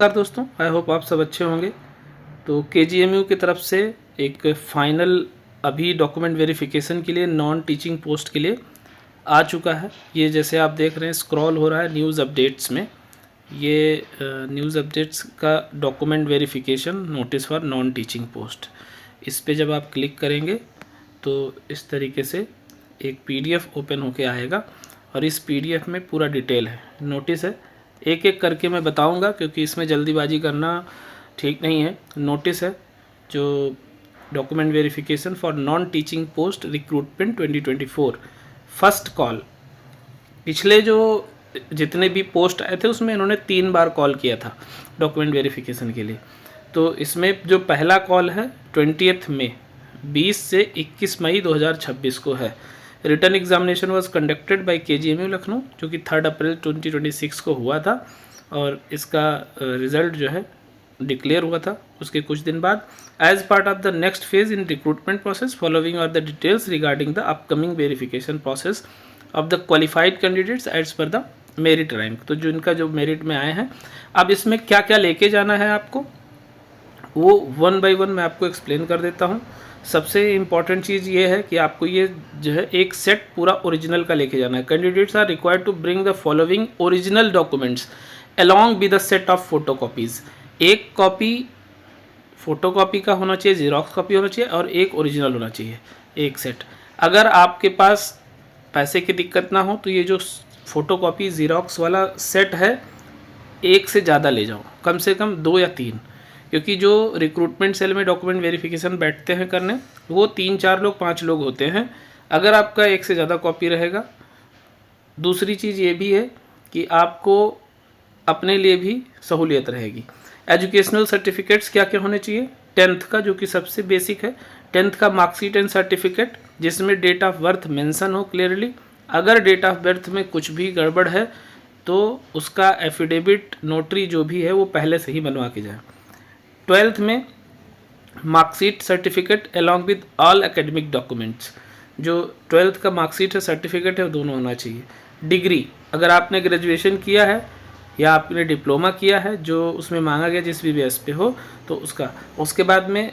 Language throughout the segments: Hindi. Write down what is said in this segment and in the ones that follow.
नमस्कार दोस्तों, आई होप आप सब अच्छे होंगे। तो केजीएमयू की तरफ से एक फाइनल अभी डॉक्यूमेंट वेरिफिकेशन के लिए नॉन टीचिंग पोस्ट के लिए आ चुका है। ये जैसे आप देख रहे हैं स्क्रॉल हो रहा है न्यूज़ अपडेट्स में, ये न्यूज़ अपडेट्स का document verification notice for non teaching post. इस पे जब आप क्लिक करेंगे तो इस तरीके से एक पीडीएफ ओपन होके आएगा और इस पीडीएफ में पूरा डिटेल है, नोटिस है। एक एक करके मैं बताऊंगा क्योंकि इसमें जल्दीबाजी करना ठीक नहीं है। नोटिस है जो document verification for non teaching post recruitment 2024 first call. पिछले जो जितने भी पोस्ट आए थे उसमें इन्होंने 3 बार कॉल किया था डॉक्यूमेंट वेरिफिकेशन के लिए। तो इसमें जो पहला कॉल है 20 मई 20 से 21 मई 2026 को है। Return examination was conducted by KGMU Lucknow, जो कि 3 अप्रैल 2026 को हुआ था और इसका रिज़ल्ट जो है डिक्लेयर हुआ था उसके कुछ दिन बाद। As part of the next phase in recruitment process following are the details regarding the upcoming verification process of the qualified candidates as per the merit rank. तो जो इनका जो मेरिट में आए हैं, अब इसमें क्या क्या लेके जाना है आपको वो 1 बाय 1 मैं आपको एक्सप्लेन कर देता हूँ। सबसे इम्पॉर्टेंट चीज़ ये है कि आपको ये जो है एक सेट पूरा ओरिजिनल का लेके जाना है। Candidates are required to bring the following original documents along with the set of photo copies. एक कॉपी फ़ोटो कॉपी का होना चाहिए, जीरोक्स कॉपी होना चाहिए और एक ओरिजिनल होना चाहिए, एक सेट। अगर आपके पास पैसे की दिक्कत ना हो तो ये जो फ़ोटो कॉपी जीरोक्स वाला सेट है एक से ज़्यादा ले जाओ, कम से कम 2 या 3, क्योंकि जो रिक्रूटमेंट सेल में डॉक्यूमेंट वेरिफिकेशन बैठते हैं करने वो 3-4 लोग 5 लोग होते हैं। अगर आपका एक से ज़्यादा कॉपी रहेगा। दूसरी चीज़ ये भी है कि आपको अपने लिए भी सहूलियत रहेगी। एजुकेशनल सर्टिफिकेट्स क्या क्या होने चाहिए? 10th का, जो कि सबसे बेसिक है, 10th का मार्कशीट एंड सर्टिफिकेट जिसमें डेट ऑफ बर्थ मेंशन हो क्लियरली। अगर डेट ऑफ बर्थ में कुछ भी गड़बड़ है तो उसका एफिडेविट नोटरी जो भी है वो पहले से ही बनवा के जाए। 12th में marksheet certificate along with all academic documents. जो 12th का मार्कशीट है सर्टिफिकेट है वो दोनों होना चाहिए। डिग्री, अगर आपने ग्रेजुएशन किया है या आपने डिप्लोमा किया है जो उसमें मांगा गया जिस भी बेस पे हो तो उसका। उसके बाद में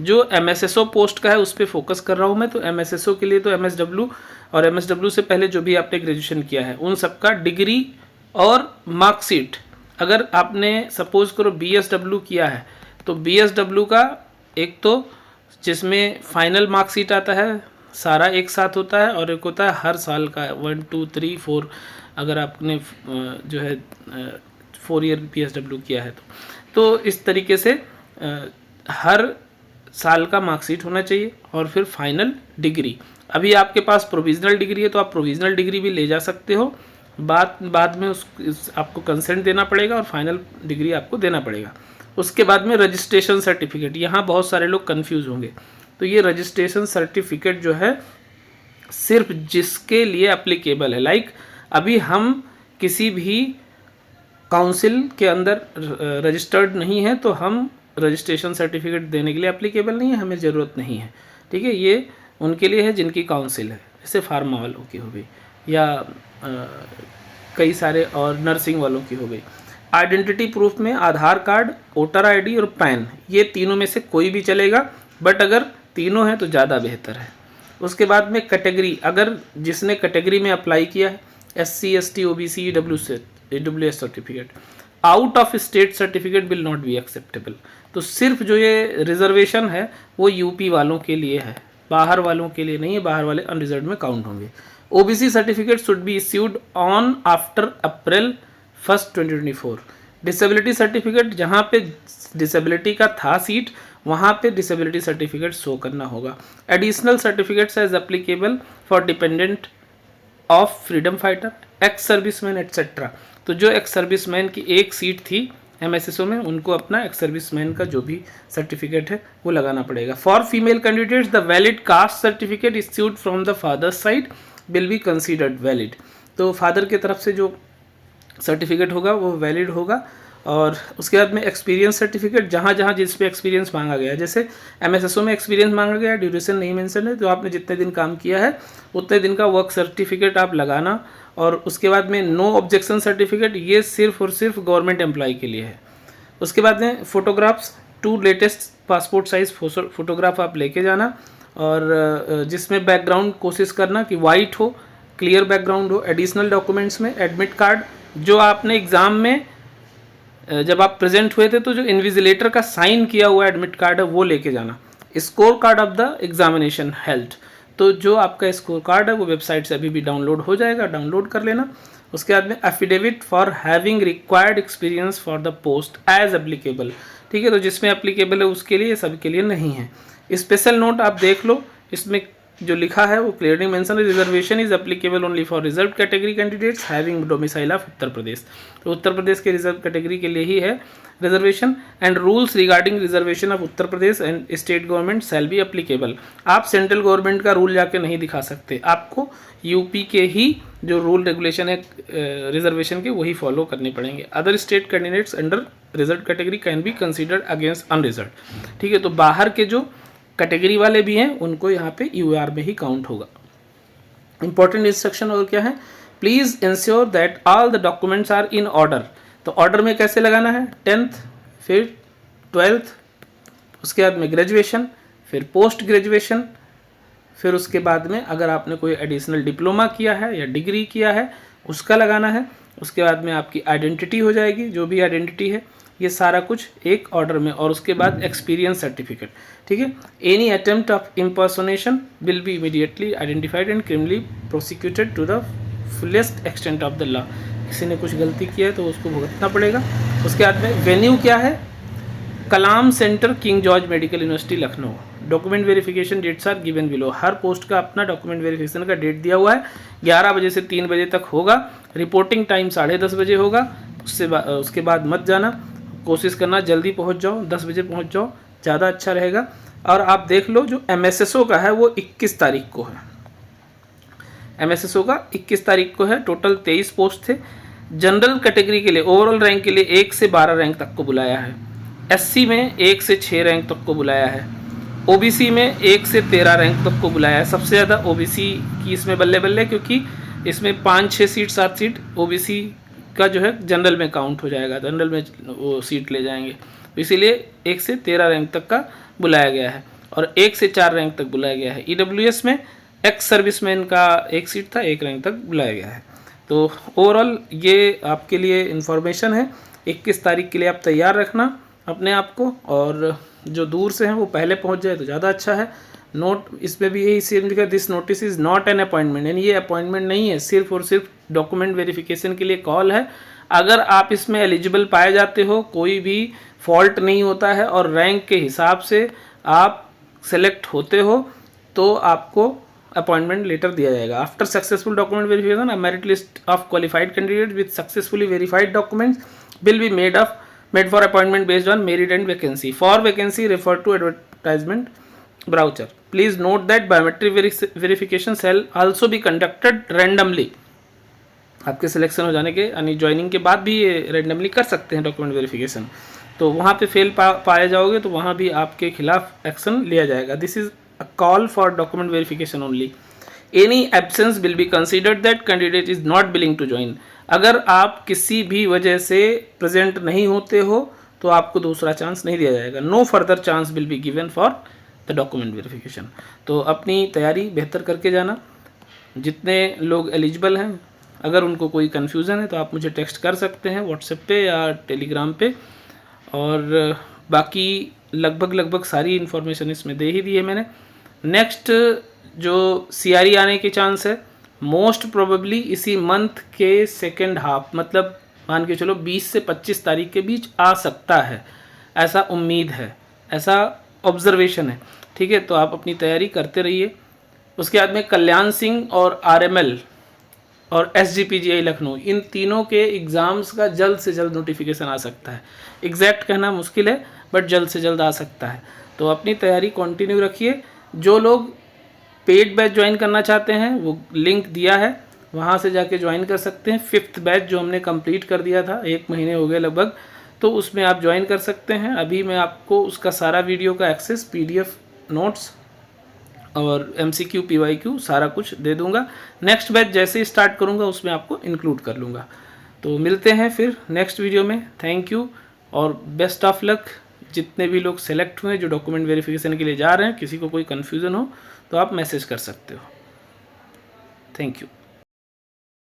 जो एमएसएसओ पोस्ट का है उस पर फोकस कर रहा हूँ मैं, तो एमएसएसओ के लिए तो एमएसडब्ल्यू और एमएसडब्ल्यू से पहले जो भी आपने ग्रेजुएशन किया है उन सबका डिग्री और मार्कशीट। अगर आपने सपोज करो बीएसडब्ल्यू किया है तो बीएसडब्ल्यू का एक तो जिसमें फाइनल मार्कशीट आता है सारा एक साथ होता है और एक होता है हर साल का 1 2 3 4। अगर आपने जो है 4 ईयर बीएसडब्ल्यू किया है तो इस तरीके से हर साल का मार्कशीट होना चाहिए और फिर फाइनल डिग्री। अभी आपके पास प्रोविज़नल डिग्री है तो आप प्रोविज़नल डिग्री भी ले जा सकते हो, बाद में आपको कंसेंट देना पड़ेगा और फाइनल डिग्री आपको देना पड़ेगा। उसके बाद में रजिस्ट्रेशन सर्टिफिकेट, यहाँ बहुत सारे लोग कंफ्यूज होंगे। तो ये रजिस्ट्रेशन सर्टिफिकेट जो है सिर्फ जिसके लिए एप्लीकेबल है, लाइक अभी हम किसी भी काउंसिल के अंदर रजिस्टर्ड नहीं है तो हम रजिस्ट्रेशन सर्टिफिकेट देने के लिए एप्लीकेबल नहीं है, हमें ज़रूरत नहीं है। ठीक है, ये उनके लिए है जिनकी काउंसिल है, जैसे फार्मा वालों की हो गई या कई सारे और नर्सिंग वालों की हो गई। आइडेंटिटी प्रूफ में आधार कार्ड, वोटर आईडी और पैन, ये तीनों में से कोई भी चलेगा, बट अगर तीनों हैं तो ज़्यादा बेहतर है। उसके बाद में कैटेगरी, अगर जिसने कैटेगरी में अप्लाई किया है SC ST OBC EWS certificate, out of state certificate will not be acceptable. तो सिर्फ जो ये रिजर्वेशन है वो यूपी वालों के लिए है, बाहर वालों के लिए नहीं है, बाहर वाले अनरिजर्व में काउंट होंगे। OBC certificate should be issued on after April 1 2024। Disability certificate, जहाँ पे डिसेबिलिटी का था सीट वहाँ पे डिसेबिलिटी सर्टिफिकेट शो करना होगा। Additional certificates as applicable for dependent of freedom fighter, ex serviceman etcetera. तो जो एक्स सर्विसमैन की एक सीट थी एमएसएसओ में उनको अपना एक्स सर्विसमैन का जो भी सर्टिफिकेट है वो लगाना पड़ेगा। For female candidates the valid caste certificate issued from the father's side will be considered valid. तो फादर की तरफ से जो सर्टिफिकेट होगा वो वैलिड होगा। और उसके बाद में एक्सपीरियंस सर्टिफिकेट, जहाँ जहाँ जिस पे एक्सपीरियंस मांगा गया है, जैसे एमएसएसओ में एक्सपीरियंस मांगा गया, ड्यूरेशन नहीं मेंशन है, तो आपने जितने दिन काम किया है उतने दिन का वर्क सर्टिफिकेट आप लगाना। और उसके बाद में नो ऑब्जेक्शन सर्टिफिकेट, ये सिर्फ और सिर्फ गवर्नमेंट एम्प्लॉय के लिए है। उसके बाद में photographs, 2 latest passport size photograph आप लेके जाना, और जिसमें बैकग्राउंड कोशिश करना कि वाइट हो, क्लियर बैकग्राउंड हो। एडिशनल डॉक्यूमेंट्स में एडमिट कार्ड, जो आपने एग्ज़ाम में जब आप प्रेजेंट हुए थे तो जो इन्विजिलेटर का साइन किया हुआ एडमिट कार्ड है वो लेके जाना। Score card of the examination held, तो जो आपका स्कोर कार्ड है वो वेबसाइट से अभी भी डाउनलोड हो जाएगा, डाउनलोड कर लेना। उसके बाद में affidavit for having required experience for the post as applicable, ठीक है, तो जिसमें एप्लीकेबल है उसके लिए, सबके लिए नहीं है। स्पेशल नोट आप देख लो, इसमें जो लिखा है वो क्लियरली मेंशन है, reservation is applicable only for reserve category candidates having domicile of Uttar Pradesh, तो उत्तर प्रदेश के रिजर्व कैटेगरी के लिए ही है reservation. And rules regarding reservation of Uttar Pradesh and state government shall be applicable, आप सेंट्रल गवर्नमेंट का रूल जाके नहीं दिखा सकते, आपको यूपी के ही जो रूल रेगुलेशन है रिजर्वेशन के वही फॉलो करने पड़ेंगे। Other state candidates under reserve category can be considered against unreserve, ठीक है, तो बाहर के जो कैटेगरी वाले भी हैं उनको यहाँ पे यूआर में ही काउंट होगा। इंपॉर्टेंट इंस्ट्रक्शन और क्या है, please ensure that all the documents are in order, तो ऑर्डर में कैसे लगाना है, 10th फिर 12th, उसके बाद में ग्रेजुएशन, फिर पोस्ट ग्रेजुएशन, फिर उसके बाद में अगर आपने कोई एडिशनल डिप्लोमा किया है या डिग्री किया है उसका लगाना है। उसके बाद में आपकी आइडेंटिटी हो जाएगी, जो भी आइडेंटिटी है, ये सारा कुछ एक ऑर्डर में, और उसके बाद एक्सपीरियंस सर्टिफिकेट, ठीक है। Any attempt of impersonation will be immediately identified and criminally prosecuted to the fullest extent of the law, किसी ने कुछ गलती किया है तो उसको भुगतना पड़ेगा। उसके बाद में वेन्यू क्या है, Kalam center, King George Medical University Lucknow. Document verification dates are given below, हर पोस्ट का अपना डॉक्यूमेंट वेरिफिकेशन का डेट दिया हुआ है, 11 बजे से 3 बजे तक होगा, रिपोर्टिंग टाइम 10:30 बजे होगा, उसके बाद मत जाना, कोशिश करना जल्दी पहुंच जाओ, 10 बजे पहुंच जाओ, ज़्यादा अच्छा रहेगा। और आप देख लो जो MSSO का है वो 21 तारीख को है, MSSO का 21 तारीख को है। टोटल 23 पोस्ट थे। जनरल कैटेगरी के लिए ओवरऑल रैंक के लिए 1 से 12 रैंक तक को बुलाया है, SC में 1 से 6 रैंक तक को बुलाया है, OBC में 1 से 13 रैंक तक को बुलाया है। सबसे ज़्यादा OBC की इसमें बल्ले बल्ले, क्योंकि इसमें 5-6 सीट 7 सीट OBC का जो है जनरल में काउंट हो जाएगा, जनरल में वो सीट ले जाएंगे, इसीलिए 1 से 13 रैंक तक का बुलाया गया है, और 1 से 4 रैंक तक बुलाया गया है। EWS में एक्स सर्विसमैन का 1 सीट था, 1 रैंक तक बुलाया गया है। तो ओवरऑल ये आपके लिए इन्फॉर्मेशन है। 21 तारीख के लिए आप तैयार रखना अपने आप को, और जो दूर से हैं वो पहले पहुंच जाए तो ज़्यादा अच्छा है। नोट इसमें भी यही सेम लिखा, this notice is not an appointment, यानी ये अपॉइंटमेंट नहीं है, सिर्फ और सिर्फ डॉक्यूमेंट वेरिफिकेशन के लिए कॉल है। अगर आप इसमें एलिजिबल पाए जाते हो, कोई भी फॉल्ट नहीं होता है और रैंक के हिसाब से आप सेलेक्ट होते हो, तो आपको अपॉइंटमेंट लेटर दिया जाएगा। After successful document verification, a merit list of qualified candidate with successfully verified documents will be made for appointment based on merit and vacancy. For vacancy refer to advertisement brochure. Please note that biometric verification shall also be conducted randomly. आपके सिलेक्शन हो जाने के यानी ज्वाइनिंग के बाद भी ये रैंडमली कर सकते हैं डॉक्यूमेंट वेरिफिकेशन, तो वहाँ पे फेल पाए जाओगे तो वहाँ भी आपके खिलाफ एक्शन लिया जाएगा। This is a call for document verification only. Any absence will be considered that candidate is not willing to join. अगर आप किसी भी वजह से प्रेजेंट नहीं होते हो तो आपको दूसरा चांस नहीं दिया जाएगा। No further chance will be given for the document verification. तो अपनी तैयारी बेहतर करके जाना। जितने लोग एलिजिबल हैं, अगर उनको कोई कन्फ्यूज़न है तो आप मुझे टेक्स्ट कर सकते हैं व्हाट्सएप पे या टेलीग्राम पे, और बाकी लगभग सारी इन्फॉर्मेशन इसमें दे ही दी है मैंने। नेक्स्ट जो CRE आने के चांस है मोस्ट प्रोबेबली इसी मंथ के सेकेंड हाफ, मतलब मान के चलो 20 से 25 तारीख के बीच आ सकता है, ऐसा उम्मीद है, ऐसा ऑब्जर्वेशन है। ठीक है, तो आप अपनी तैयारी करते रहिए। उसके बाद में कल्याण सिंह और RML और SGPGI लखनऊ, इन तीनों के एग्ज़ाम्स का जल्द से जल्द नोटिफिकेशन आ सकता है। एग्जैक्ट कहना मुश्किल है बट जल्द से जल्द आ सकता है। तो अपनी तैयारी कंटिन्यू रखिए। जो लोग पेड बैच ज्वाइन करना चाहते हैं वो लिंक दिया है, वहाँ से जाके ज्वाइन कर सकते हैं। 5th बैच जो हमने कंप्लीट कर दिया था, 1 महीने हो गए लगभग, तो उसमें आप ज्वाइन कर सकते हैं। अभी मैं आपको उसका सारा वीडियो का एक्सेस, PDF नोट्स और MCQ PYQ सारा कुछ दे दूंगा। नेक्स्ट बैच जैसे ही स्टार्ट करूंगा उसमें आपको इंक्लूड कर लूँगा। तो मिलते हैं फिर नेक्स्ट वीडियो में। Thank you. और बेस्ट ऑफ लक। जितने भी लोग सेलेक्ट हुए जो डॉक्यूमेंट वेरिफिकेशन के लिए जा रहे हैं, किसी को कोई कन्फ्यूज़न हो तो आप मैसेज कर सकते हो। Thank you.